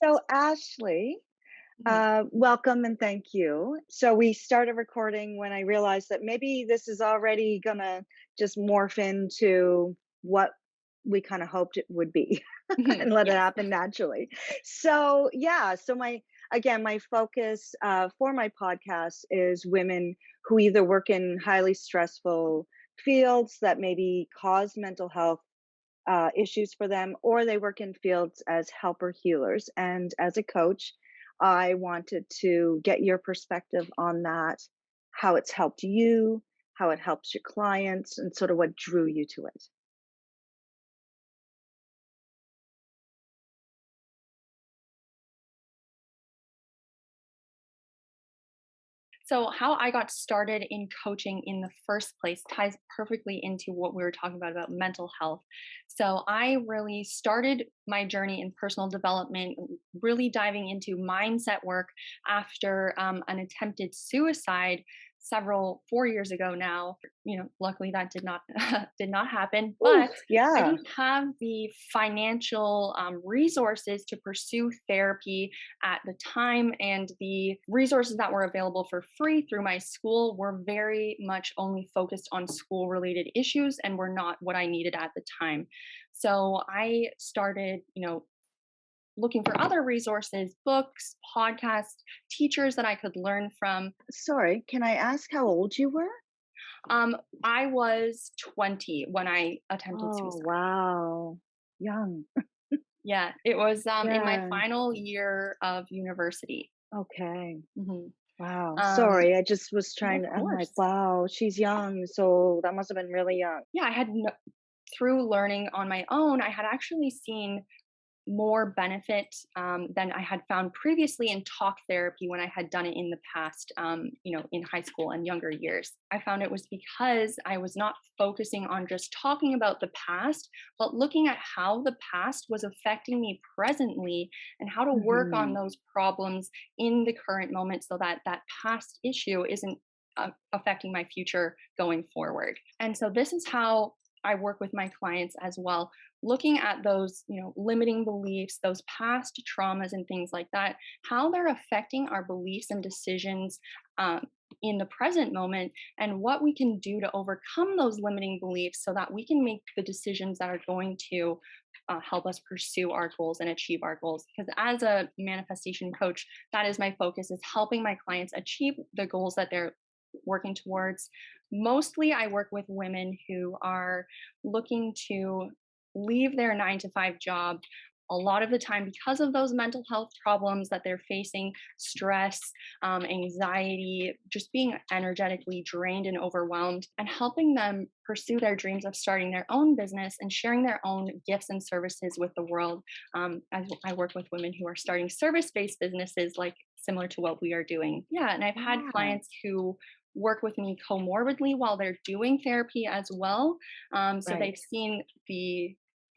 So, Ashley, Mhm. welcome and thank you. So, we started recording when I realized that maybe this is already gonna just morph into what we kind of hoped it would be Mhm. and let it Yes. happen naturally. So, yeah, so my focus for my podcast is women who either work in highly stressful fields that maybe cause mental health issues for them, or they work in fields as helper healers. And as a coach, I wanted to get your perspective on that, how it's helped you, how it helps your clients, and sort of what drew you to it. So, how I got started in coaching in the first place ties perfectly into what we were talking about mental health. So, I really started my journey in personal development, really diving into mindset work after an attempted suicide 4 years ago now. Luckily that did not did not happen, Ooh, but I yeah. didn't have the financial resources to pursue therapy at the time, and the resources that were available for free through my school were very much only focused on school related issues and were not what I needed at the time. So I started, looking for other resources, books, podcasts, teachers that I could learn from. Sorry, can I ask how old you were? I was 20 when I attempted Oh, suicide. wow. Young. Yeah, it was in my Yeah. final year of university. Okay. Mhm. Wow. Um, Sorry. I just was yeah, trying of to, I'm like, course. wow, she's young. So that must have been really young. Yeah, through learning on my own, I had actually seen more benefit than I had found previously in talk therapy when I had done it in the past, in high school and younger years. I found it was because I was not focusing on just talking about the past, but looking at how the past was affecting me presently and how to work on Hmm. those problems in the current moment so that that past issue isn't affecting my future going forward. And so this is how I work with my clients as well, looking at those, limiting beliefs, those past traumas and things like that, how they're affecting our beliefs and decisions um, in the present moment, and what we can do to overcome those limiting beliefs so that we can make the decisions that are going to help us pursue our goals and achieve our goals. Because as a manifestation coach, that is my focus, is helping my clients achieve the goals that they're working towards. Mostly I work with women who are looking to leave their 9 to 5 job, a lot of the time because of those mental health problems that they're facing, stress, anxiety, just being energetically drained and overwhelmed, and helping them pursue their dreams of starting their own business and sharing their own gifts and services with the world. As I work with women who are starting service-based businesses, like similar to what we are doing. Yeah, and I've had Yeah. clients who work with me comorbidly while they're doing therapy as well. So Right. they've seen the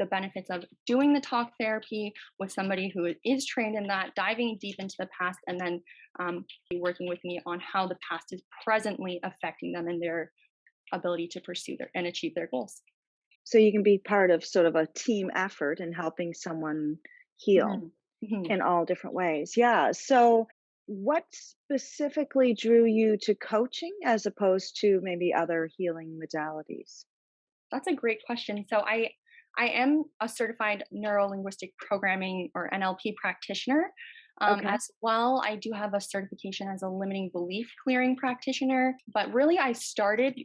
benefits of doing the talk therapy with somebody who is trained in that, diving deep into the past, and then working with me on how the past is presently affecting them and their ability to pursue and achieve their goals. So you can be part of sort of a team effort in helping someone heal Mhm. Mhm. in all different ways. Yeah. So what specifically drew you to coaching as opposed to maybe other healing modalities? That's a great question. So I am a certified neuro linguistic programming or NLP practitioner. Okay. As well, I do have a certification as a limiting belief clearing practitioner. But really, I started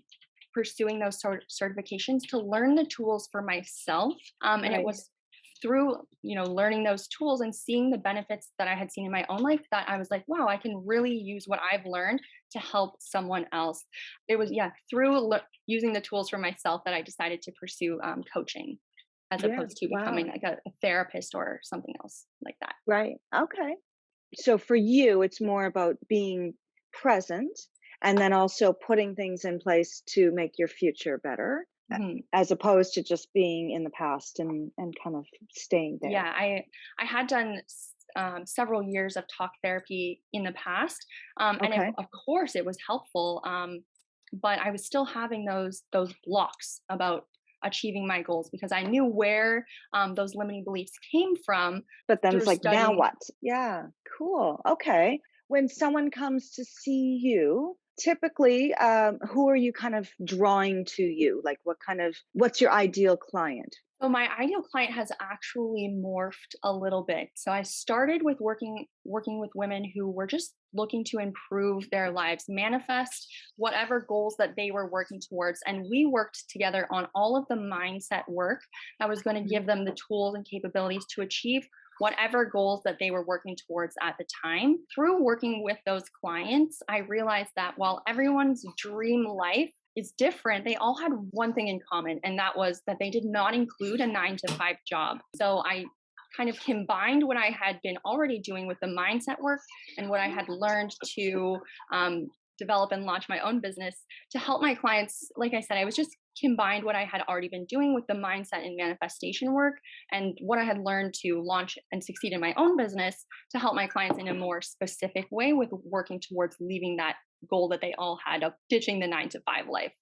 pursuing those certifications to learn the tools for myself. And it Right. was through learning those tools and seeing the benefits that I had seen in my own life that I was like, wow, I can really use what I've learned to help someone else. It was, yeah, through using the tools for myself that I decided to pursue coaching as Yeah. opposed to becoming Wow. like a therapist or something else like that. Right. Okay. So for you, it's more about being present and then also putting things in place to make your future better, Mhm. as opposed to just being in the past and kind of staying there. Yeah, I had done several years of talk therapy in the past, and Okay. of course it was helpful. But I was still having those blocks about achieving my goals because I knew where those limiting beliefs came from But then through it's like, now studying. what? Yeah, cool. Okay. When someone comes to see you, typically, who are you kind of drawing to you? Like, what's your ideal client? So my ideal client has actually morphed a little bit. So I started with working with women who were just looking to improve their lives, manifest whatever goals that they were working towards, and we worked together on all of the mindset work that was going to Mhm. give them the tools and capabilities to achieve whatever goals that they were working towards at the time. Through working with those clients, I realized that while everyone's dream life is different, they all had one thing in common, and that was that they did not include a 9 to 5 job. So I kind of combined what I had been already doing with the mindset work and what I had learned to develop and launch my own business to help my clients. Like I said, I was just combined what I had already been doing with the mindset and manifestation work and what I had learned to launch and succeed in my own business to help my clients in a more specific way with working towards leaving that goal that they all had of ditching the 9 to 5 life.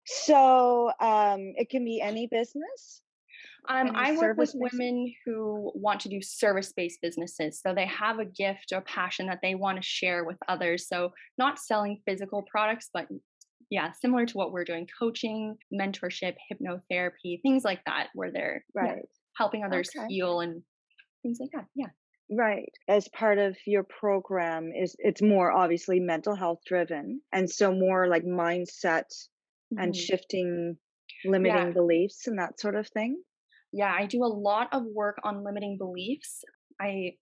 So, it can be any business, any I work with service based. women who want to do service based businesses. So they have a gift or passion that they want to share with others. So not selling physical products, but yeah, similar to what we're doing coaching, mentorship, hypnotherapy, things like that, where they're, yeah, Right. helping others Okay. heal and things like that. Yeah. Right. As part of your program is it's more obviously mental health driven, and so more like mindset and Mhm. shifting Yeah. limiting beliefs and that sort of thing? Yeah. I do a lot of work on limiting beliefs. I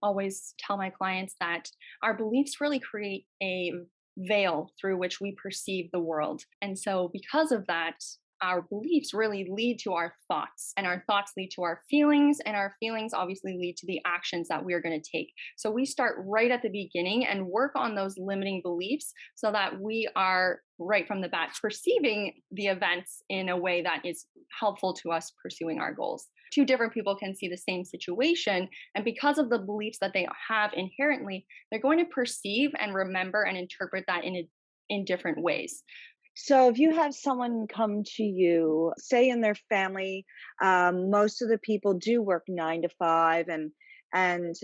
always tell my clients that our beliefs really create a veil through which we perceive the world. And so, because of that, our beliefs really lead to our thoughts, and our thoughts lead to our feelings, and our feelings obviously lead to the actions that we're going to take. So, we start right at the beginning and work on those limiting beliefs so that we are right from the bat perceiving the events in a way that is helpful to us pursuing our goals. Two different people can see the same situation, and because of the beliefs that they have inherently, they're going to perceive and remember and interpret that in different ways. So if you have someone come to you, say in their family, most of the people do work 9 to 5, and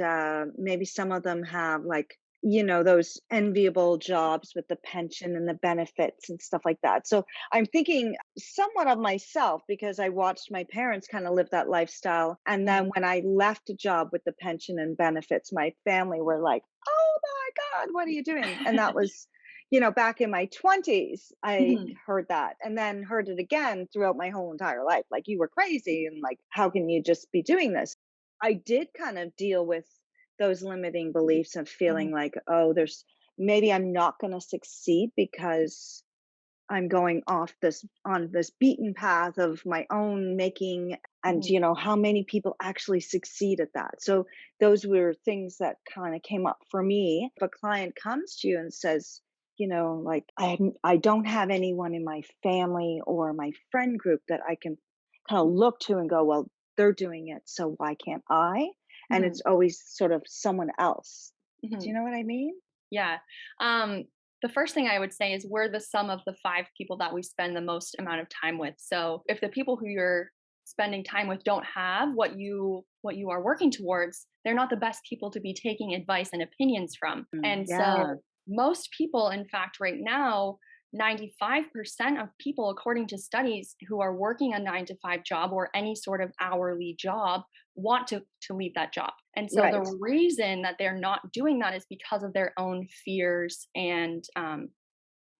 maybe some of them have like those enviable jobs with the pension and the benefits and stuff like that. So I'm thinking somewhat of myself because I watched my parents kind of live that lifestyle, and then Mhm, when I left a job with the pension and benefits, my family were like, "Oh my God, what are you doing?" And that was back in my 20s, I mhm, heard that and then heard it again throughout my whole entire life. Like, you were crazy. And like, how can you just be doing this? I did kind of deal with those limiting beliefs of mhm, feeling like, oh, maybe I'm not going to succeed because I'm going off on this beaten path of my own making. And, mhm, how many people actually succeed at that? So, those were things that kind of came up for me. If a client comes to you and says, like, I don't have anyone in my family or my friend group that I can kind of look to and go, well, they're doing it. So, why can't I? And mhm, it's always sort of someone else. Do mhm. you know what I mean? Yeah. Um, the first thing I would say is we're the sum of the 5 people that we spend the most amount of time with. So if the people who you're spending time with don't have what you are working towards, they're not the best people to be taking advice and opinions from. And Yeah. so most people, in fact, right now, 95% of people, according to studies, who are working a 9 to 5 job or any sort of hourly job want to leave that job. And so the Right. reason that they're not doing that is because of their own fears and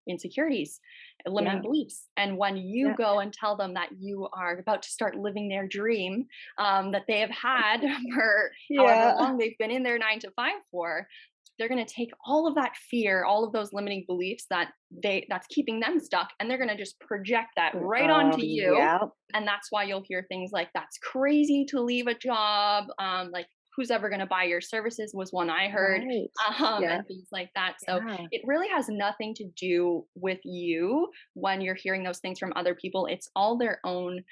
insecurities, limiting Yeah. beliefs. And when you Yeah. go and tell them that you are about to start living their dream that they have had for however Yeah. long they've been in their 9 to 5 for, they're going to take all of that fear, all of those limiting beliefs that's keeping them stuck, and they're going to just project that right onto you. Yeah. And that's why you'll hear things like, that's crazy to leave a job, like, who's ever going to buy your services was one I heard, Right. Yeah. and things like that. So Yeah. it really has nothing to do with you when you're hearing those things from other people. It's all their own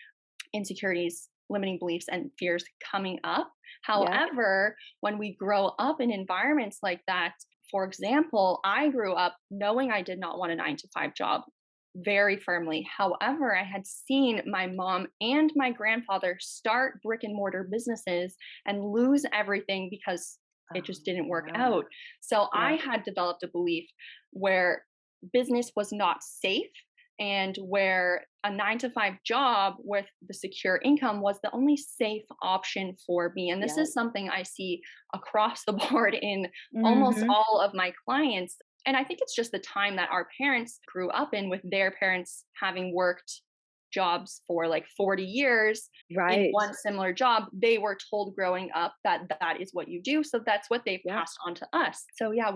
insecurities, limiting beliefs, and fears coming up. Yeah. However, when we grow up in environments like that, for example, I grew up knowing I did not want a 9 to 5 job. very firmly. However, I had seen my mom and my grandfather start brick and mortar businesses and lose everything because it Oh, just didn't work yeah. out. So I Yeah. had developed a belief where business was not safe and where a 9 to 5 job with the secure income was the only safe option for me. And this Yeah. is something I see across the board in almost Mhm. all of my clients. And I think it's just the time that our parents grew up in, with their parents having worked jobs for like 40 years in Right. one similar job. They were told growing up that that is what you do. So that's what they've Yeah. passed on to us. So yeah,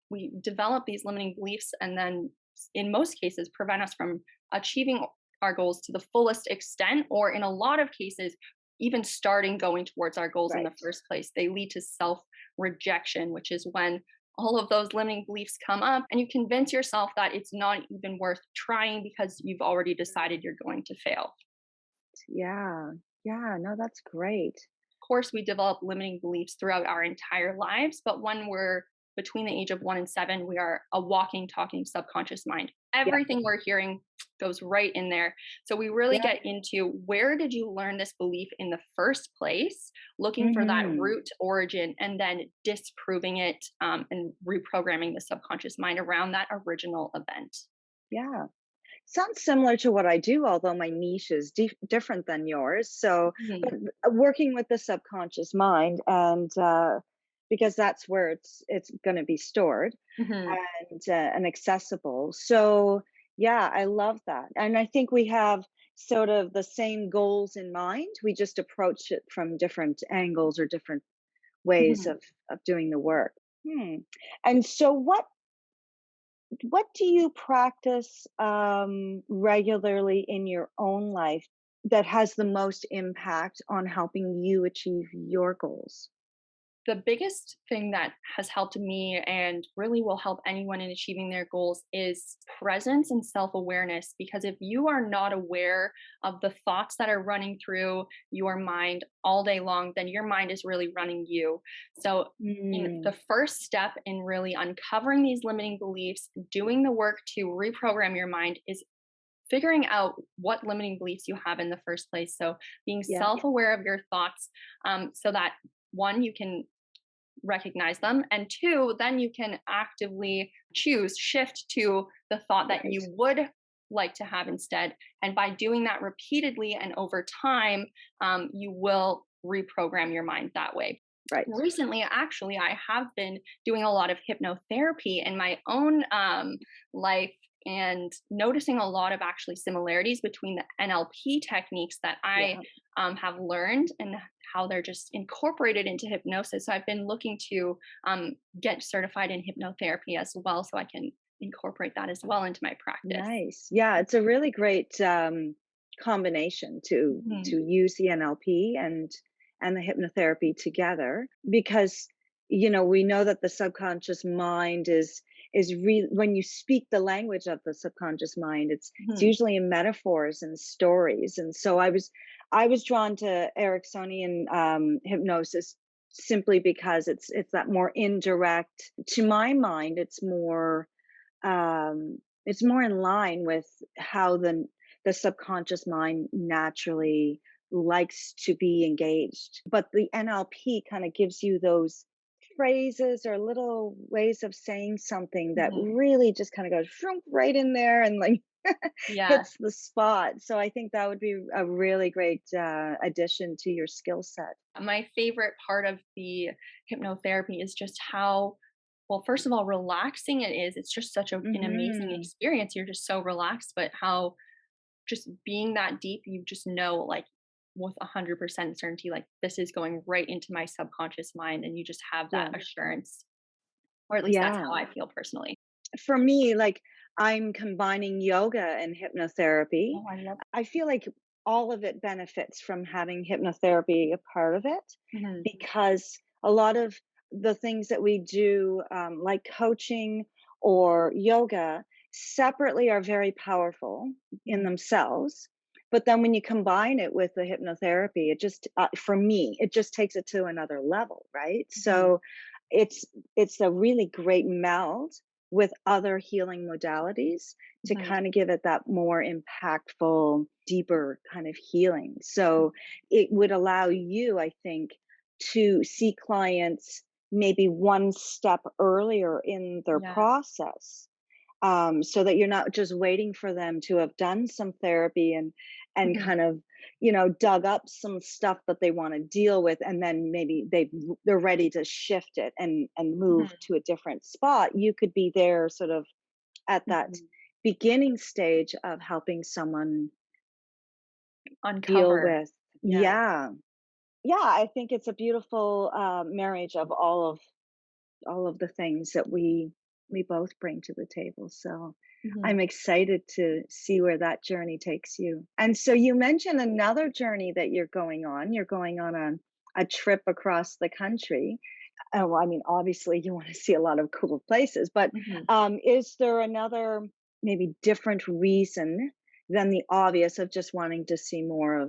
we develop these limiting beliefs, and then in most cases prevent us from achieving our goals to the fullest extent, or in a lot of cases even starting going towards our goals in the Right. first place. They lead to self rejection, which is when all of those limiting beliefs come up and you convince yourself that it's not even worth trying because you've already decided you're going to fail. Yeah. Yeah. No, that's great. Of course, we develop limiting beliefs throughout our entire lives, but when we're between the age of 1 and 7, we are a walking, talking subconscious mind. Yeah. Everything we're hearing goes right in there. So we really Yeah. get into, where did you learn this belief in the first place, looking for that Mhm. root origin, and then disproving it, and reprogramming the subconscious mind around that original event. Yeah. Sounds similar to what I do, although my niche is different than yours. So, but Mhm, working with the subconscious mind, and because that's where it's going to be stored mhm, and accessible. So, yeah, I love that, and I think we have sort of the same goals in mind. We just approach it from different angles or different ways mhm. of doing the work. Hmm. And so, what do you practice regularly in your own life that has the most impact on helping you achieve your goals? The biggest thing that has helped me and really will help anyone in achieving their goals is presence and self awareness. Because if you are not aware of the thoughts that are running through your mind all day long, then your mind is really running you. So, the Mm, first step in really uncovering these limiting beliefs, doing the work to reprogram your mind, is figuring out what limiting beliefs you have in the first place. So, being yeah, self aware of your thoughts, so that one, you can recognize them, and two, then you can actively choose shift to the thought that right, you would like to have instead. And by doing that repeatedly and over time, you will reprogram your mind that way. right. Recently, actually, I have been doing a lot of hypnotherapy in my own life, and noticing a lot of actually similarities between the NLP techniques that I Yeah, have learned and how they're just incorporated into hypnosis. So I've been looking to get certified in hypnotherapy as well, so I can incorporate that as well into my practice. nice. Yeah, it's a really great combination Mhm, to use the NLP and the hypnotherapy together because we know that the subconscious mind is real when you speak the language of the subconscious mind. It's mhm, usually in metaphors and stories, and so I was drawn to Ericksonian hypnosis simply because it's that more indirect. To my mind, it's more in line with how the subconscious mind naturally likes to be engaged. But the NLP kind of gives you those phrases or little ways of saying something that mhm. really just kind of goes shroom right in there and like Yeah. hits the spot. So I think that would be a really great addition to your skill set. My favorite part of the hypnotherapy is just how, well, first of all, relaxing it is. It's just such an amazing Hmm. experience. You're just so relaxed, but how just being that deep, you just know, like, with 100% certainty, like, this is going right into my subconscious mind, and you just have that Yeah. assurance, or at least that's Yeah. how I feel personally. For me, like, I'm combining yoga and hypnotherapy. Oh, I love. I feel like all of it benefits from having hypnotherapy a part of it Mhm, because a lot of the things that we do, like coaching or yoga, separately are very powerful in mhm, themselves. But then when you combine it with the hypnotherapy, it just, for me, it just takes it to another level, right? mhm, So it's it's a really great meld with other healing modalities to Mhm. kind of give it that more impactful, deeper kind of healing. So it would allow you, I think, to see clients maybe one step earlier in their Yeah. process, so that you're not just waiting for them to have done some therapy and Mhm. kind of, dug up some stuff that they want to deal with, and then maybe they're ready to shift it and move Mhm. to a different spot. You could be there sort of at that Mhm. beginning stage of helping someone deal Uncover. with. Yeah. Yeah, yeah, I think it's a beautiful marriage of all of the things that we both bring to the table. So Mhm. I'm excited to see where that journey takes you. And so you mentioned another journey that you're going on. You're going on a trip across the country. Well, I mean, obviously you want to see a lot of cool places, but Mhm. is there another maybe different reason than the obvious of just wanting to see more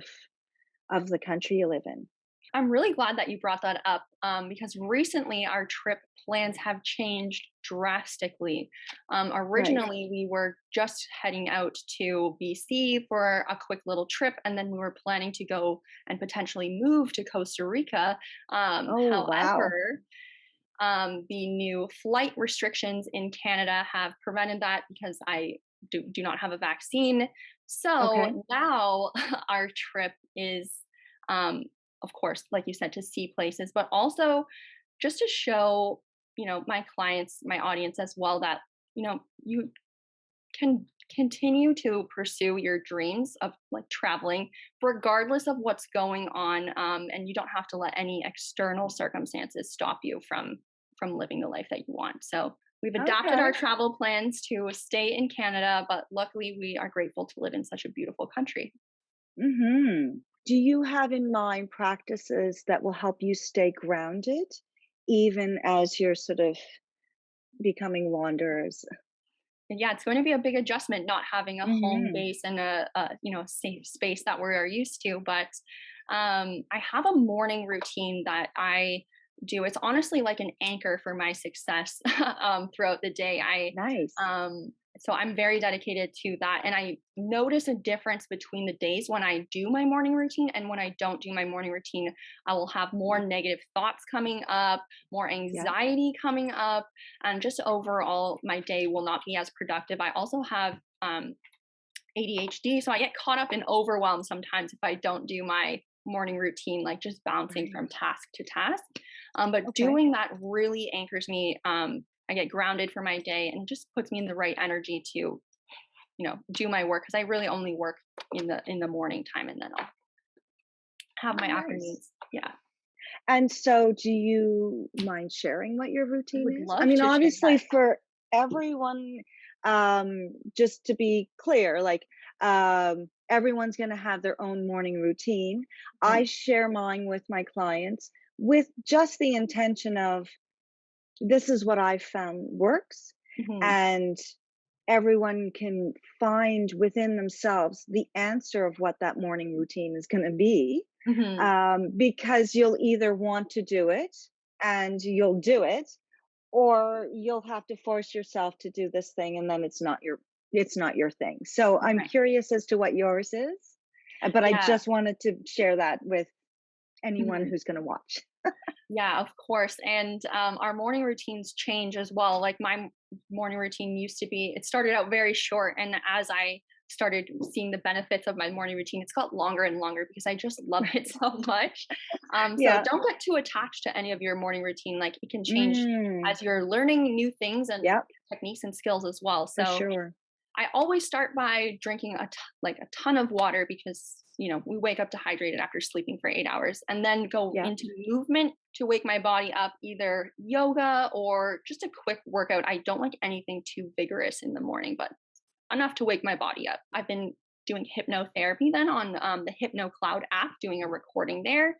of the country you live in? I'm really glad that you brought that up, because recently our trip plans have changed drastically. Right. Originally, we were just heading out to BC for a quick little trip, and then we were planning to go and potentially move to Costa Rica. Oh, wow. However, the new flight restrictions in Canada have prevented that because I do not have a vaccine. Okay. So now our trip is, um, of course, like you said, to see places, but also just to show, my clients, my audience as well, that, you can continue to pursue your dreams of like traveling regardless of what's going on, and you don't have to let any external circumstances stop you from living the life that you want. So we've adapted our Okay. travel plans to stay in Canada, but luckily we are grateful to live in such a beautiful country. Do you have in mind practices that will help you stay grounded even as you're sort of becoming wanderers? And yeah, it's going to be a big adjustment not having a home Mhm. base and a safe space that we're used to. But I have a morning routine that I do. It's honestly like an anchor for my success throughout the day. Nice. So I'm very dedicated to that, and I notice a difference between the days when I do my morning routine and when I don't do my morning routine. I will have more negative thoughts coming up, more Yeah. anxiety coming up, and just overall my day will not be as productive. I also have ADHD, so I get caught up in overwhelm sometimes if I don't do my morning routine, like just bouncing Right. from task to task. But Okay. doing that really anchors me. I get grounded for my day and just puts me in the right energy to, do my work because I really only work in the morning time, and then I'll have my Oh, nice. afternoons. Yeah, And so do you mind sharing what your I routine would is? I love mean, to share obviously that. for everyone, just to be clear, like, everyone's going to have their own morning routine. I Mhm, share mine with my clients with just the intention of this is what I've found works, mhm, and everyone can find within themselves the answer of what that morning routine is going to be, mhm. because you'll either want to do it and you'll do it, or you'll have to force yourself to do this thing and then it's not your thing. So I'm Right. curious as to what yours is, but I Yeah. just wanted to share that with anyone Mhm. who's going to watch. Yeah, of course. And our morning routines change as well. Like morning routine used to be, it started out very short. And as I started seeing the benefits of my morning routine, it's got longer and longer because I just love it Right. so much. So Yeah. don't get too attached to any of your morning routine. Like it can change Mm, as you're learning new things and yeah, techniques and skills as well. for So sure. I always start by drinking like a ton of water because we wake up dehydrated after sleeping for 8 hours, and then go Yeah. into movement to wake my body up, either yoga or just a quick workout. I don't like anything too vigorous in the morning, but enough to wake my body up. I've been doing hypnotherapy then on the Hypno Cloud app, doing a recording there,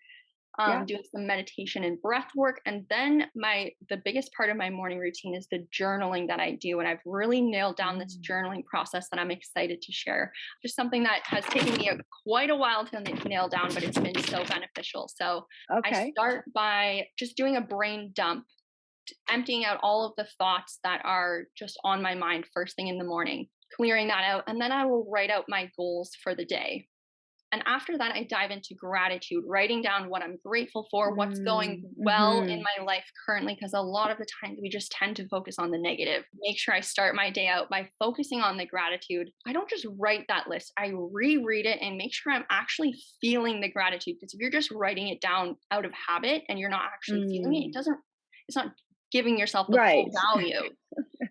Yeah. doing some meditation and breath work. And then the biggest part of my morning routine is the journaling that I do. And I've really nailed down this Mm. journaling process that I'm excited to share. Just something that has taken me quite a while to nail down, but it's been so beneficial. So I Okay. start by just doing a brain dump emptying out all of the thoughts that are just on my mind first thing in the morning, clearing that out. And then I will write out my goals for the day. And after that, I dive into gratitude, writing down what I'm grateful for, what's going well in Mhm. my life currently, because a lot of the times we just tend to focus on the negative. Make sure I start my day out by focusing on the gratitude. I don't just write that list, I reread it and make sure I'm actually feeling the gratitude. Because if you're just writing it down out of habit and you're not actually feeling it, Mm. it's not giving yourself the full Right. value.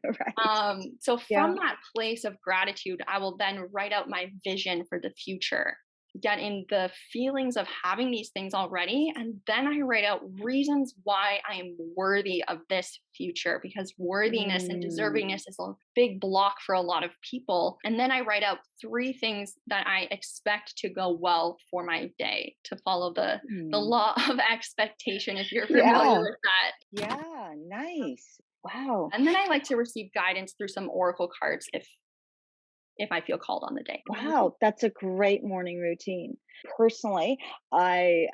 Right. So Yeah. from that place of gratitude, I will then write out my vision for the future, get in the feelings of having these things already, and then I write out reasons why I am worthy of this future, because worthiness and Mm. deservingness is a big block for a lot of people. And then I write out 3 things that I expect to go well for my day, to follow the Mm. law of expectation, if you're familiar Yeah. with that. Yeah, nice. Wow. And then I like to receive guidance through some oracle cards if I feel called on the day. Wow, that's a great morning routine. Personally, I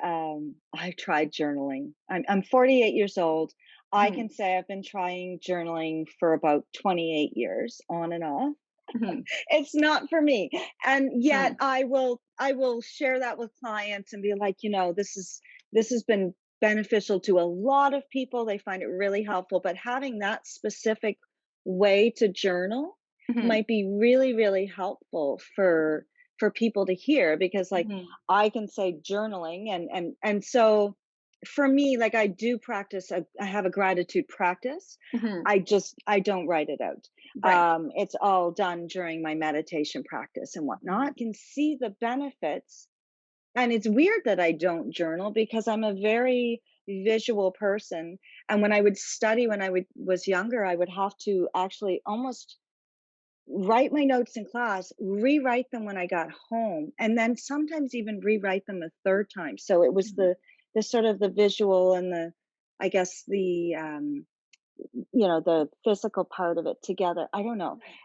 tried journaling. I'm 48 years old. I Mhm, can say I've been trying journaling for about 28 years on and off. mhm, It's not for me. And yet mm, I will share that with clients and be like, this has been beneficial to a lot of people. They find it really helpful, but having that specific way to journal mhm, might be really, really helpful for people to hear, because like mhm, I can say journaling, and so for me, like I do practice I have a gratitude practice. mhm. I don't write it out. Right. It's all done during my meditation practice and whatnot. Mhm, Can see the benefits. And it's weird that I don't journal because I'm a very visual person. And when I would study when was younger, I would have to actually almost write my notes in class, rewrite them when I got home, and then sometimes even rewrite them a third time. So it was mhm. the sort of the visual and the, I guess the physical part of it together. I don't know. Right.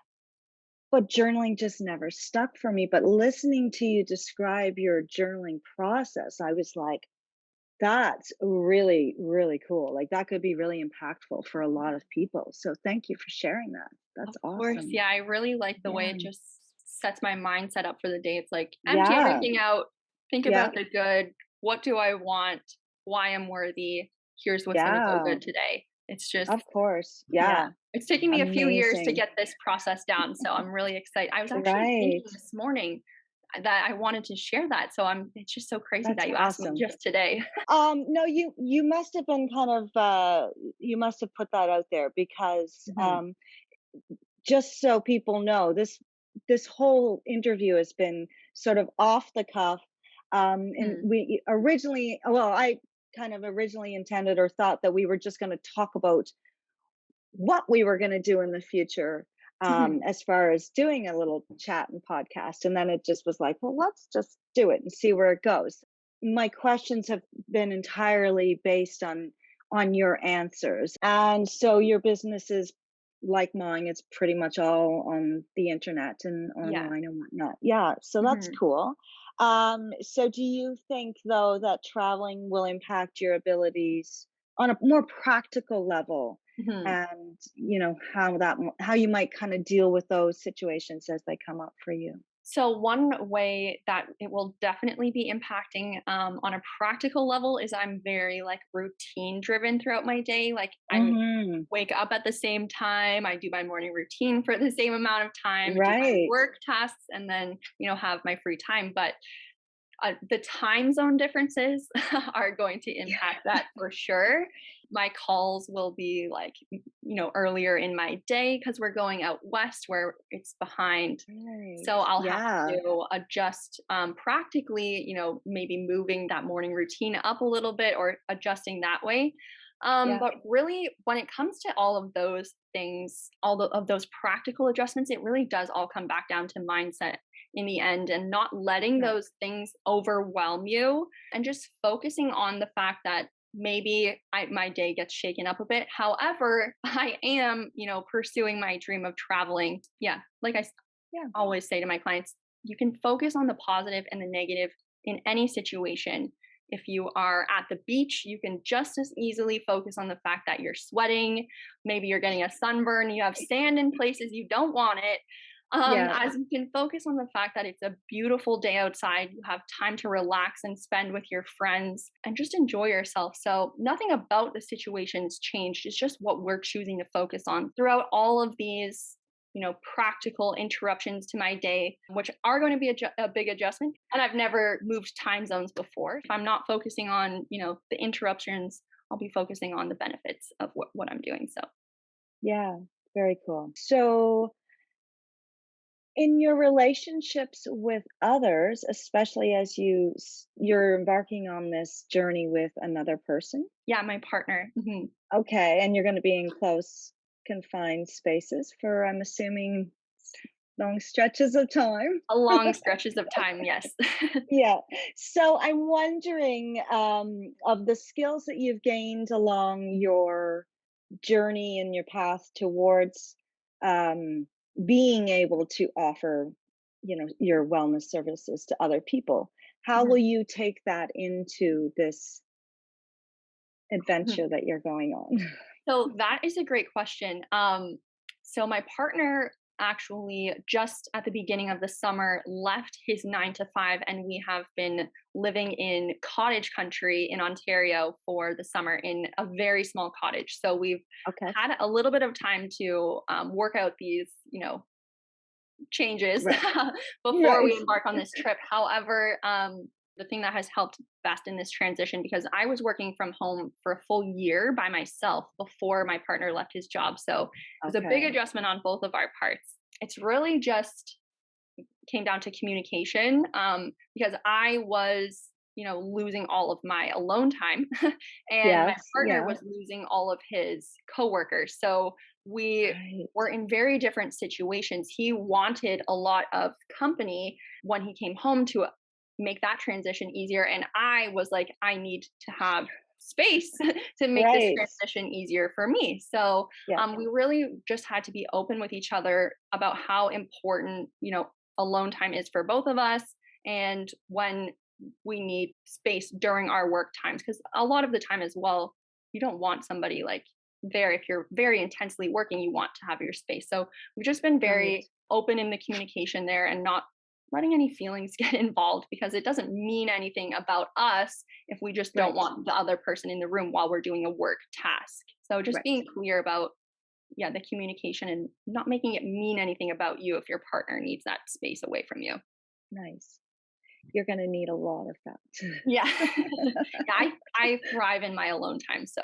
But journaling just never stuck for me. But listening to you describe your journaling process, I was like, that's really, really cool. Like that could be really impactful for a lot of people. So thank you for sharing that. Of That's course, awesome. yeah, I really like the way Yeah. it just sets my mindset up for the day. It's like, empty Yeah. everything out, think Yeah. about the good, what do I want, why I'm worthy, here's what's gonna go Yeah. good today. It's just Of course. yeah, Yeah. it's taken me a few years to Amazing. get this process down, so I'm really excited. I was actually thinking Right. this morning that I wanted to share that, so it's just so crazy That's that you asked me awesome. just today. No, you must have been kind of you must have put that out there because Mhm, just so people know, this whole interview has been sort of off the cuff. And mhm, we originally, well, I kind of originally intended or thought that we were just going to talk about what we were going to do in the future, mhm. as far as doing a little chat and podcast. And then it just was like, well, let's just do it and see where it goes. My questions have been entirely based on your answers. And so your business is like mine, it's pretty much all on the internet and Yeah, online and whatnot. Yeah, so that's mhm. cool. So do you think though that traveling will impact your abilities on a more practical level, Mhm. and how you might kind of deal with those situations as they come up for you? So one way that it will definitely be impacting on a practical level is I'm very like routine driven throughout my day. Like I Hmm. wake up at the same time, I do my morning routine for the same amount of time, do my Right. work tasks, and then have my free time. But the time zone differences are going to impact Yeah. that for sure. My calls will be like, earlier in my day because we're going out west where it's behind. Right. So I'll have Yeah. to adjust practically, maybe moving that morning routine up a little bit or adjusting that way. Yeah. But really, when it comes to all of those things, of those practical adjustments, it really does all come back down to mindset in the end and not letting Yeah. those things overwhelm you and just focusing on the fact that maybe my day gets shaken up a bit. However, I am, pursuing my dream of traveling. Yeah, like Yeah. always say to my clients, you can focus on the positive and the negative in any situation. If you are at the beach, you can just as easily focus on the fact that you're sweating. Maybe you're getting a sunburn, you have sand in places you don't want it. Yeah. As you can focus on the fact that it's a beautiful day outside, you have time to relax and spend with your friends and just enjoy yourself. So, nothing about the situation's changed. It's just what we're choosing to focus on throughout all of these, practical interruptions to my day, which are going to be a big adjustment. And I've never moved time zones before. If I'm not focusing on, the interruptions, I'll be focusing on the benefits of what I'm doing. So, Yeah. Very cool. So, in your relationships with others, especially as you're embarking on this journey with another person, yeah, my partner. okay, and you're going to be in close confined spaces for, I'm assuming, long stretches of time. Long stretches of time, yes. Yeah. So I'm wondering, of the skills that you've gained along your journey and your path towards, um, being able to offer, your wellness services to other people, how will Mhm, you take that into this mhm. adventure that you're going on? So that is a great question. So my partner actually just at the beginning of the summer left his 9 to 5, and we have been living in cottage country in Ontario for the summer in a very small cottage. So we've Okay. had a little bit of time to work out these, changes Right. before we Right. embark on this trip. However, the thing that has helped best in this transition, because I was working from home for a full year by myself before my partner left his job. So it was a big Okay. adjustment on both of our parts. It's really just came down to communication, because I was, losing all of my alone time, and my Yes. partner Yeah. was losing all of his coworkers. So we Right. were in very different situations. He wanted a lot of company when he came home to make that transition easier, and I was like, I need to have space to make this Right. transition easier for me. So Yeah. we really just had to be open with each other about how important, alone time is for both of us, and when we need space during our work times, because a lot of the time as well, you don't want somebody like there. If you're very intensely working, you want to have your space. So we've just been Right. very open in the communication there and not letting any feelings get involved, because it doesn't mean anything about us if we just don't Right. want the other person in the room while we're doing a work task. So just Right. being clear about, yeah, the communication and not making it mean anything about you if your partner needs that space away from you. Nice. You're gonna need a lot of that. Yeah. Yeah, I thrive in my alone time, so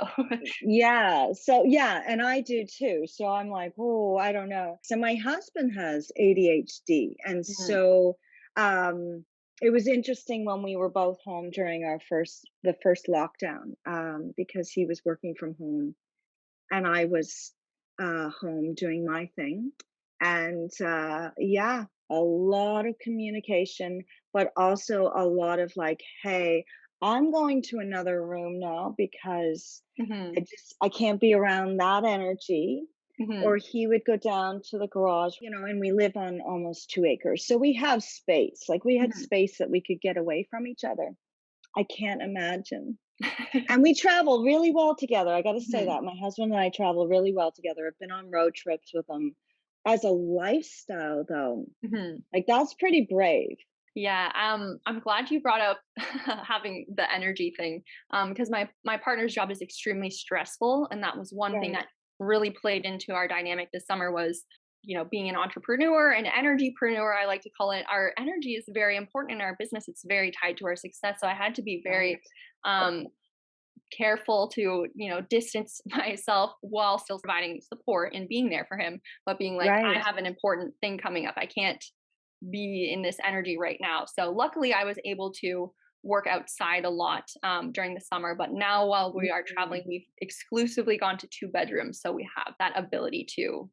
Yeah. So yeah, and I do too. So I'm like, oh, I don't know. So my husband has ADHD, and Mhm, so it was interesting when we were both home during the first lockdown, because he was working from home and I was home doing my thing. And yeah, a lot of communication, but also a lot of like, hey, I'm going to another room now because mhm, I can't be around that energy. Or mhm, he would go down to the garage, and we live on almost 2 acres. So we have space. Like we had mhm. space that we could get away from each other. I can't imagine. And we travel really well together, I gotta say Mhm, that. My husband and I travel really well together. I've been on road trips with him. As a lifestyle, though, mhm. like, that's pretty brave. Yeah, I'm glad you brought up having the energy thing, because my partner's job is extremely stressful, and that was one thing Right. that really played into our dynamic this summer was, being an entrepreneur, an energypreneur, I like to call it. Our energy is very important in our business. It's very tied to our success. So I had to be Right. very um, careful to, distance myself while still providing support and being there for him, but being like, I Right. have an important thing coming up. I can't be in this energy right now. So luckily, I was able to work outside a lot during the summer. But now, while we are traveling, Mm, we've exclusively gone to 2 bedrooms, so we have that ability to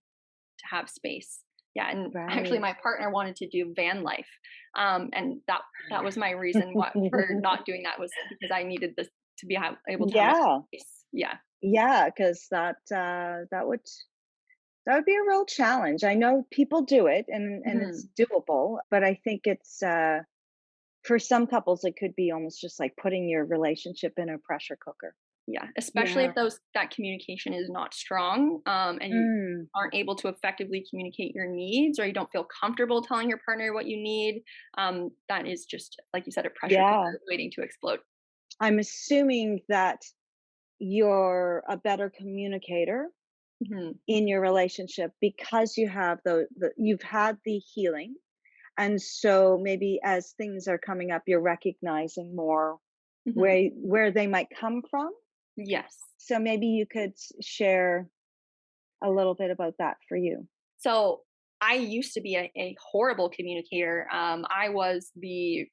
have space. Yeah, and actually, right. my partner wanted to do van life, and that was my reason for not doing that, was because I needed this to be able to have my Yeah. space. Yeah. Yeah. Because that would be a real challenge. I know people do it and Hmm. it's doable, but I think it's, for some couples, it could be almost just like putting your relationship in a pressure cooker. Yeah, especially Yeah. if those that communication is not strong, and you Mm, aren't able to effectively communicate your needs, or you don't feel comfortable telling your partner what you need. That is just, like you said, a pressure yeah. cooker waiting to explode. I'm assuming that you're a better communicator Mhm, in your relationship because you have you've had the healing. And so maybe as things are coming up, you're recognizing more mhm. where they might come from. Yes. So maybe you could share a little bit about that for you. So I used to be a horrible communicator. I was the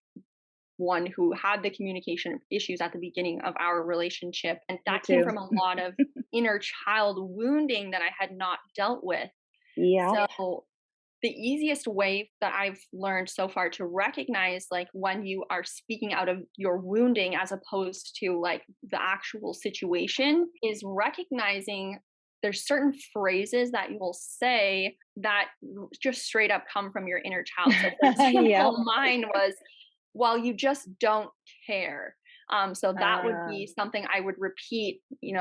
one who had the communication issues at the beginning of our relationship. And Me that came too. from a lot of inner child wounding that I had not dealt with. Yep. So the easiest way that I've learned so far to recognize like when you are speaking out of your wounding as opposed to like the actual situation is recognizing there's certain phrases that you will say that just straight up come from your inner child. So for Yep. example, mine was, well, you just don't care. So that would Uh, be something I would repeat, in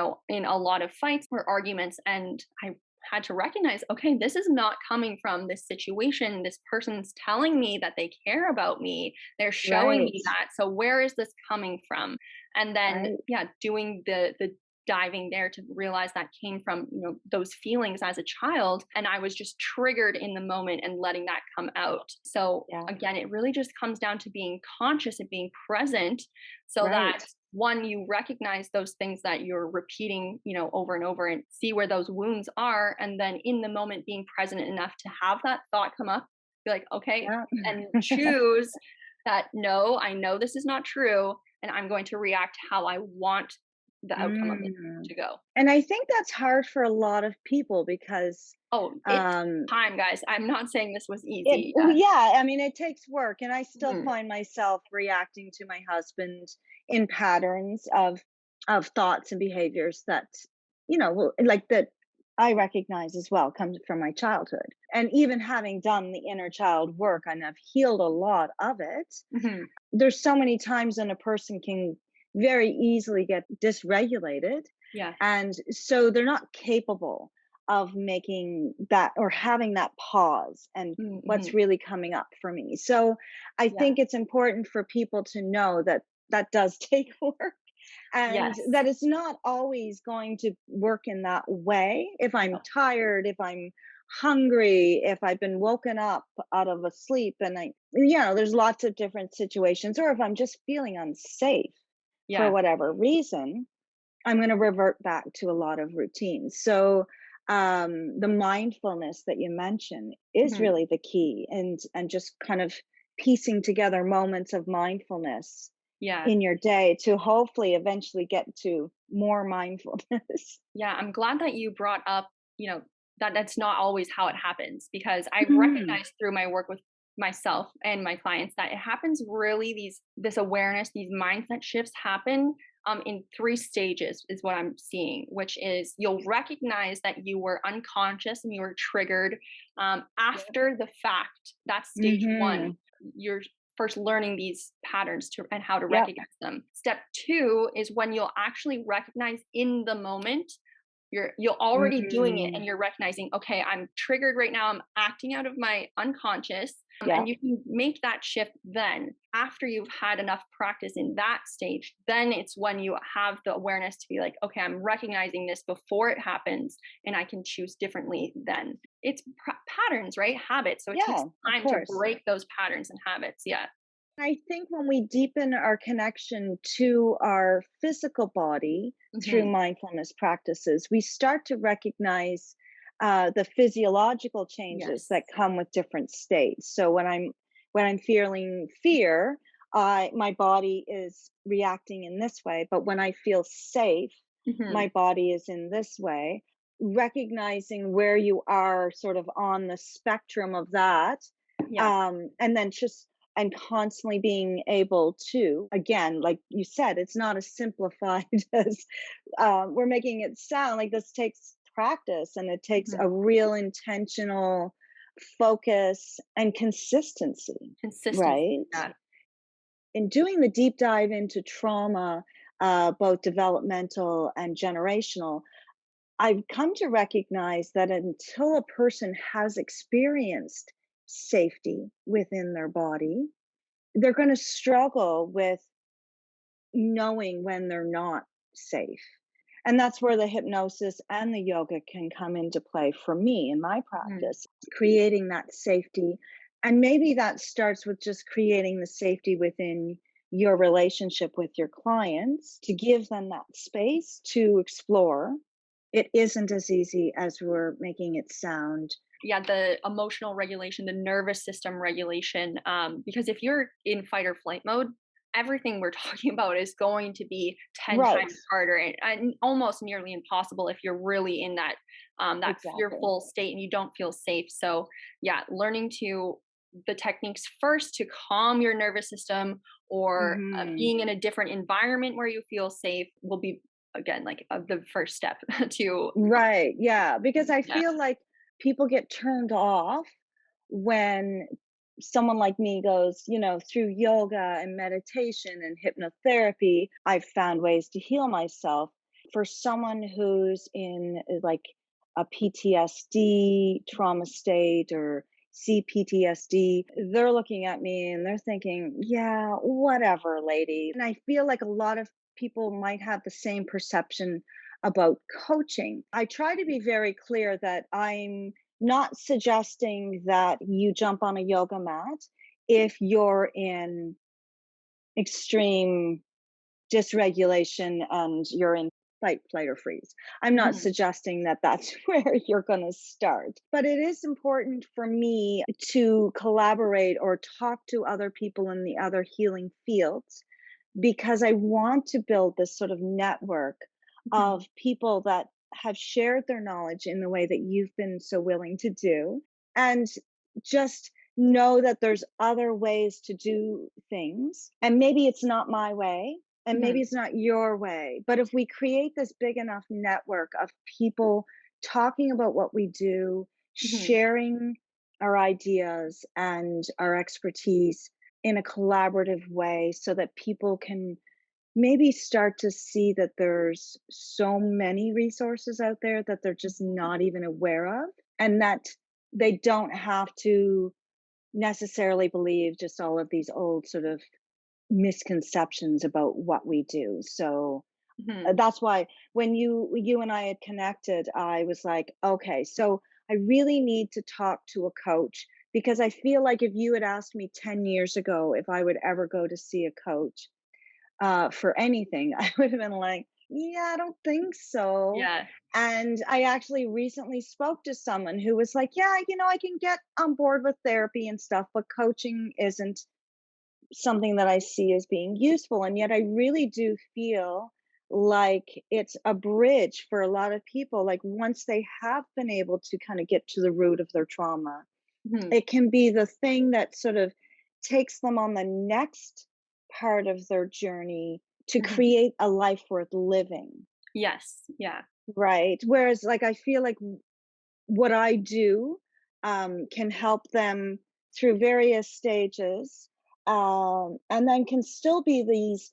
a lot of fights or arguments. And I had to recognize, okay, this is not coming from this situation. This person's telling me that they care about me. They're showing right. me that. So where is this coming from? And then, Right. yeah, doing the diving there to realize that came from those feelings as a child, and I was just triggered in the moment and letting that come out. So Yeah. again, it really just comes down to being conscious and being present, so Right. that one, you recognize those things that you're repeating over and over, and see where those wounds are, and then in the moment being present enough to have that thought come up, be like, okay, Yeah. and choose that, no, I know this is not true, and I'm going to react how I want the outcome of this Mm. to go. And I think that's hard for a lot of people because Oh, it's um time, guys. I'm not saying this was it easy. well, yeah, I mean it takes work and I still Mhm. find myself reacting to my husband in patterns of thoughts and behaviors that like that I recognize as well comes from my childhood. And even having done the inner child work and I've healed a lot of it, Mhm. there's so many times when a person can very easily get dysregulated Yes. and so they're not capable of making that or having that pause and what's Mhm. really coming up for me. So I Yeah. think it's important for people to know that that does take work and Yes. that it's not always going to work in that way. If I'm Oh, tired, if I'm hungry, if I've been woken up out of a sleep and there's lots of different situations, or if I'm just feeling unsafe for yeah. whatever reason, I'm going to revert back to a lot of routines. So the mindfulness that you mentioned is Mhm. really the key, and just kind of piecing together moments of mindfulness Yeah. in your day to hopefully eventually get to more mindfulness. Yeah, I'm glad that you brought up, that that's not always how it happens, because I've Mm, recognized through my work with myself and my clients that it happens really, this awareness, these mindset shifts happen in three stages is what I'm seeing, which is you'll recognize that you were unconscious and you were triggered yeah. after the fact. That's stage one. Mhm. You're first learning these patterns and how to Yep. recognize them. Step two is when you'll actually recognize in the moment, you're already doing it and Mm, you're recognizing, okay, I'm triggered right now, I'm acting out of my unconscious. And yep. you can make that shift then after you've had enough practice in that stage. Then it's when you have the awareness to be like, okay, I'm recognizing this before it happens and I can choose differently then. It's patterns, right? Habits. So it takes Yeah, of time to course. break those patterns and habits. Yeah. I think when we deepen our connection to our physical body through Hmm. mindfulness practices, we start to recognize the physiological changes Yes. that come with different states. So when I'm feeling fear, my body is reacting in this way. But when I feel safe, Hmm. my body is in this way. Recognizing where you are, sort of on the spectrum of that, Yeah. and then just and constantly being able to, again, like you said, it's not as simplified as we're making it sound. Like this takes practice and it takes Hmm. a real intentional focus and consistency, Consistency. right? Yeah. in doing the deep dive into trauma, both developmental and generational, I've come to recognize that until a person has experienced safety within their body, they're going to struggle with knowing when they're not safe. And that's where the hypnosis and the yoga can come into play for me in my Mhm. practice, creating that safety. And maybe that starts with just creating the safety within your relationship with your clients to give them that space to explore. It isn't as easy as we're making it sound. Yeah, the emotional regulation, the nervous system regulation, because if you're in fight or flight mode, everything we're talking about is going to be 10 Right. times harder and almost nearly impossible if you're really in that Exactly. fearful state and you don't feel safe. So, yeah, learning to the techniques first to calm your nervous system or Hmm. being in a different environment where you feel safe will be again like the first step to Right. Yeah. Because I yeah. feel like people get turned off when someone like me goes, through yoga and meditation and hypnotherapy, I've found ways to heal myself. For someone who's in like a PTSD trauma state or CPTSD, they're looking at me and they're thinking, yeah, whatever, lady. And I feel like a lot of people might have the same perception about coaching. I try to be very clear that I'm not suggesting that you jump on a yoga mat if you're in extreme dysregulation and you're in fight, flight, or freeze. I'm not Mhm. suggesting that that's where you're going to start. But it is important for me to collaborate or talk to other people in the other healing fields because I want to build this sort of network Mhm. of people that have shared their knowledge in the way that you've been so willing to do. And just know that there's other ways to do things. And maybe it's not my way, and maybe Mhm. it's not your way. But if we create this big enough network of people talking about what we do, Mhm. sharing our ideas and our expertise in a collaborative way so that people can maybe start to see that there's so many resources out there that they're just not even aware of, and that they don't have to necessarily believe just all of these old sort of misconceptions about what we do. So Mhm. that's why when you and I had connected, I was like, okay, so I really need to talk to a coach because I feel like if you had asked me 10 years ago if I would ever go to see a coach for anything, I would have been like, yeah, I don't think so. Yeah. And I actually recently spoke to someone who was like, yeah, I can get on board with therapy and stuff, but coaching isn't something that I see as being useful. And yet I really do feel like it's a bridge for a lot of people. Like once they have been able to kind of get to the root of their trauma, Mhm. it can be the thing that sort of takes them on the next part of their journey to Mhm. create a life worth living. Yes. Yeah. Right. Whereas, like, I feel like what I do, can help them through various stages, and then can still be these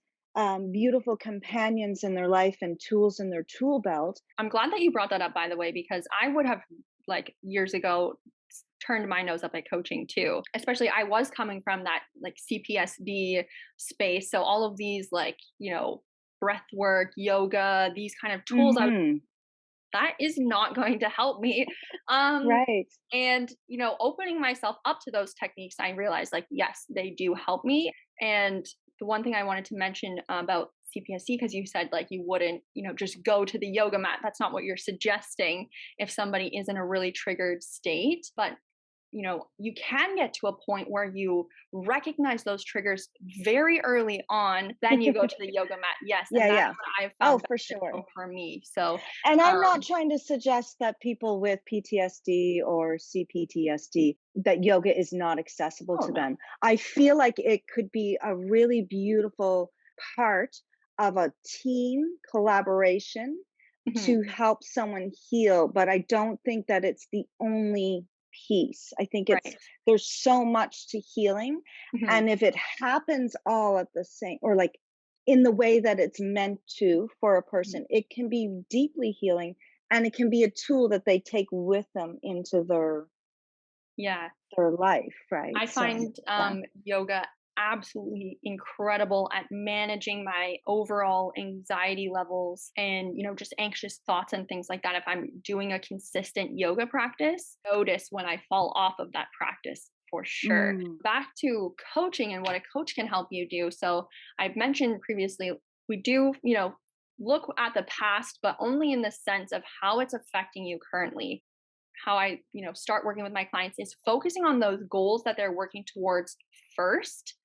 beautiful companions in their life and tools in their tool belt. I'm glad that you brought that up, by the way, because I would have, like, years ago, turned my nose up at coaching too. Especially, I was coming from that, like, CPSD space. So, all of these, like, breath work, yoga, these kind of tools, Hmm. that is not going to help me. Um, Right. and opening myself up to those techniques, I realized like yes, they do help me. And the one thing I wanted to mention about CPSC, because you said like you wouldn't, just go to the yoga mat. That's not what you're suggesting if somebody is in a really triggered state. But you can get to a point where you recognize those triggers very early on, then you go to the yoga mat. Yes, and Yeah, that's yeah. what I've Oh, found for sure. beneficial for me. So, And I'm not um, trying to suggest that people with PTSD or CPTSD that yoga is not accessible oh to no. them. I feel like it could be a really beautiful part of a team collaboration Mhm. to help someone heal, but I don't think that it's the only piece. I think it's Right. there's so much to healing, Mhm. and if it happens all at the same, or like in the way that it's meant to for a Mhm. person, it can be deeply healing, and it can be a tool that they take with them into Yeah. their life, right? I So, find yeah. yoga absolutely incredible at managing my overall anxiety levels and just anxious thoughts and things like that. If I'm doing a consistent yoga practice, notice when I fall off of that practice for sure. Mm, Back to coaching and what a coach can help you do. So I've mentioned previously, we do look at the past, but only in the sense of how it's affecting you currently. How I, start working with my clients is focusing on those goals that they're working towards first,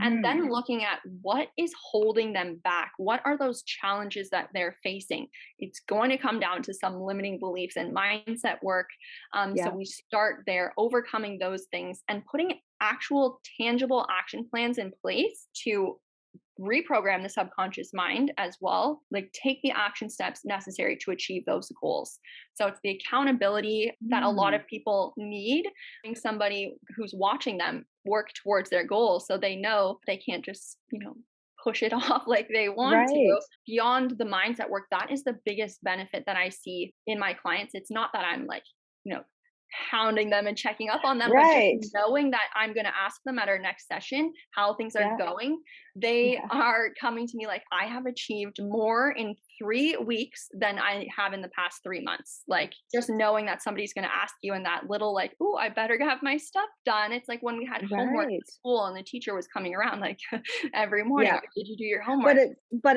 and mhm. then looking at what is holding them back. What are those challenges that they're facing? It's going to come down to some limiting beliefs and mindset work. So Yeah. we start there, overcoming those things and putting actual tangible action plans in place to reprogram the subconscious mind as well, like take the action steps necessary to achieve those goals. So it's the accountability that a lot Mm, of people need, having somebody who's watching them work towards their goals so they know they can't just push it off like they want to. right. Beyond the mindset work, that is the biggest benefit that I see in my clients. It's not that I'm like you know hounding them and checking up on them, but just Right. knowing that I'm going to ask them at our next session how things are Yeah. going. They Yeah. are coming to me like, I have achieved more in 3 weeks than I have in the past 3 months. Like, just knowing that somebody's going to ask you in that little, like, oh, I better have my stuff done. It's like when we had homework Right. at school and the teacher was coming around like every morning, Yeah. "Okay, did you do your But homework?"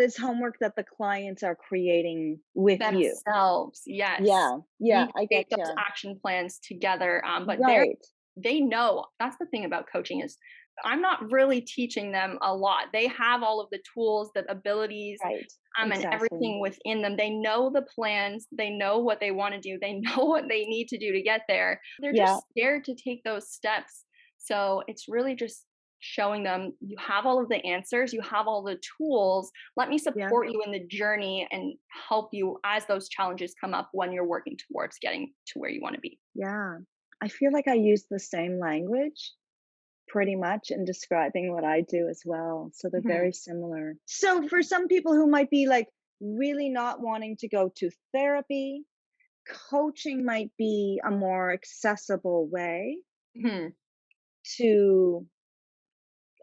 it's homework that the clients are creating with you. Themselves, yes. Yeah. Yeah, We I create get those you. action plans together, but Right. they know. That's the thing about coaching is I'm not really teaching them a lot. They have all of the tools, the abilities, Right. and Exactly. everything within them. They know the plans. They know what they want to do. They know what they need to do to get there. They're Yeah. just scared to take those steps. So it's really just showing them you have all of the answers, you have all the tools. Let me Yeah. support you in the journey and help you as those challenges come up when you're working towards getting to where you want to be. Yeah. I feel like I use the same language pretty much in describing what I do as well. So they're Mhm. very similar. So for some people who might be like really not wanting to go to therapy, coaching might be a more accessible way Mhm. to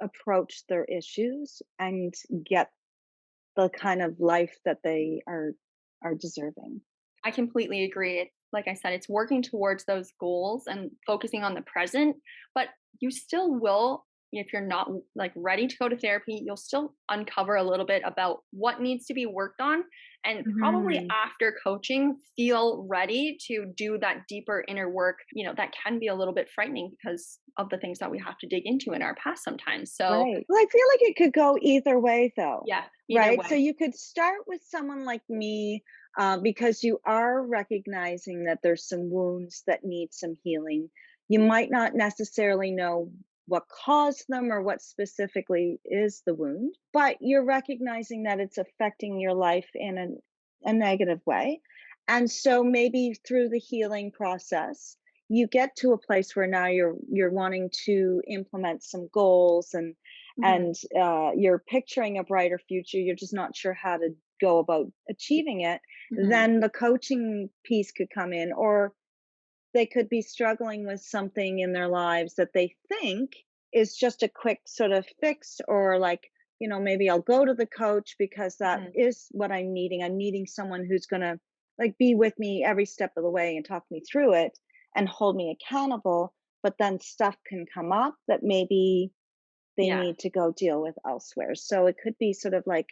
approach their issues and get the kind of life that they are deserving. I completely agree. It's like I said, it's working towards those goals and focusing on the present, but you still will, if you're not like ready to go to therapy, you'll still uncover a little bit about what needs to be worked on, and probably Mhm. after coaching feel ready to do that deeper inner work, that can be a little bit frightening because of the things that we have to dig into in our past sometimes. So, Right. Well, I feel like it could go either way though, yeah, either right? So way. you could start with someone like me, because you are recognizing that there's some wounds that need some healing. You might not necessarily know what caused them or what specifically is the wound, but you're recognizing that it's affecting your life in a negative way. And so maybe through the healing process, you get to a place where now you're wanting to implement some goals, Mhm. you're picturing a brighter future, you're just not sure how to go about achieving it. Mhm. Then the coaching piece could come in, or they could be struggling with something in their lives that they think is just a quick sort of fix, or like, maybe I'll go to the coach because that Mhm. is what I'm needing someone who's going to like be with me every step of the way and talk me through it and hold me accountable. But then stuff can come up that maybe they Yeah. need to go deal with elsewhere. So it could be sort of like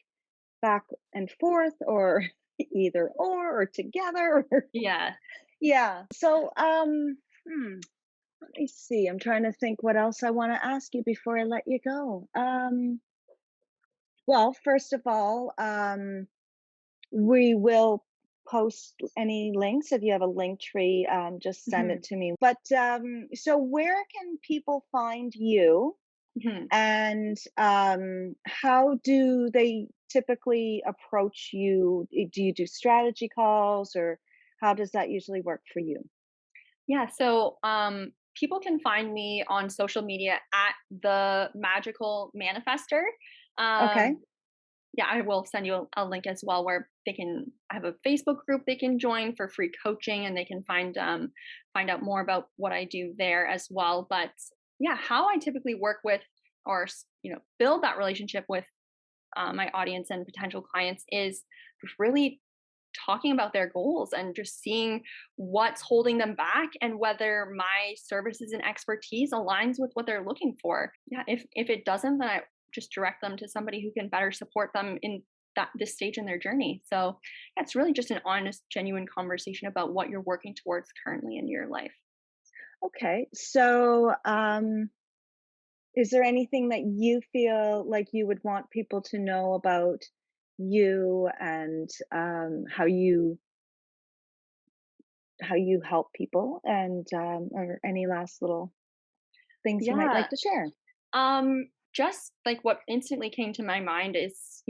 back and forth, or either or together. Yeah. Yeah. So let me see. I'm trying to think what else I want to ask you before I let you go. Well, first of all, we will post any links. If you have a link tree, just send it Mhm. to me. But so where can people find you, Mhm. and how do they typically approach you? Do you do strategy calls, or how does that usually work for you? Yeah, so people can find me on social media at the magical manifester. Okay. Um, yeah, I will send you a link as well where they can. I have a Facebook group they can join for free coaching, and they can find out more about what I do there as well. But yeah, how I typically work with or build that relationship with my audience and potential clients is just really talking about their goals and just seeing what's holding them back and whether my services and expertise aligns with what they're looking for. Yeah, if it doesn't, then I just direct them to somebody who can better support them in this stage in their journey. So yeah, it's really just an honest, genuine conversation about what you're working towards currently in your life. Okay. So, is there anything that you feel like you would want people to know about you and how you help people, and or any last little things you might Yeah. like to share? Just like what instantly came to my mind is,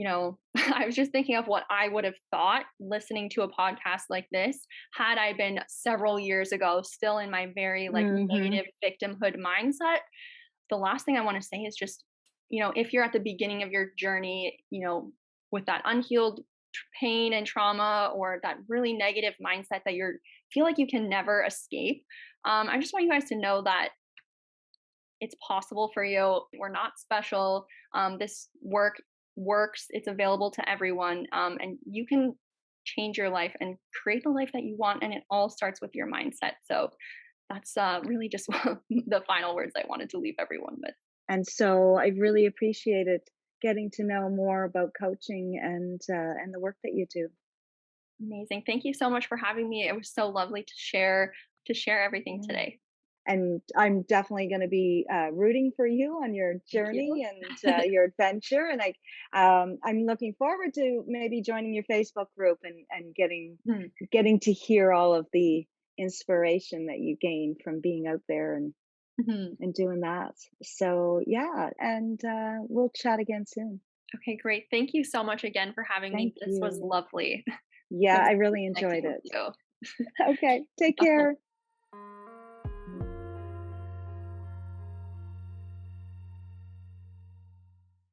I was just thinking of what I would have thought listening to a podcast like this had I been several years ago still in my very like Mhm. negative victimhood mindset. The last thing I want to say is just, if you're at the beginning of your journey, with that unhealed pain and trauma or that really negative mindset that you feel like you can never escape, I just want you guys to know that it's possible for you. We're not special. This work works. It's available to everyone, and you can change your life and create the life that you want. And it all starts with your mindset. So that's really just the final words I wanted to leave everyone with. And so I really appreciated getting to know more about coaching and the work that you do. Amazing. Thank you so much for having me. It was so lovely to share everything Yeah. today. And I'm definitely going to be rooting for you on your Thank you. journey and your adventure. And I'm looking forward to maybe joining your Facebook group and Hmm. getting to hear all of the inspiration that you gain from being out there Mhm. and doing that. So yeah, and we'll chat again soon. Okay, great. Thank you so much again for having me. Thank This was you. lovely. It Yeah, was I lovely really connecting enjoyed with it. you. Okay, take Definitely. care.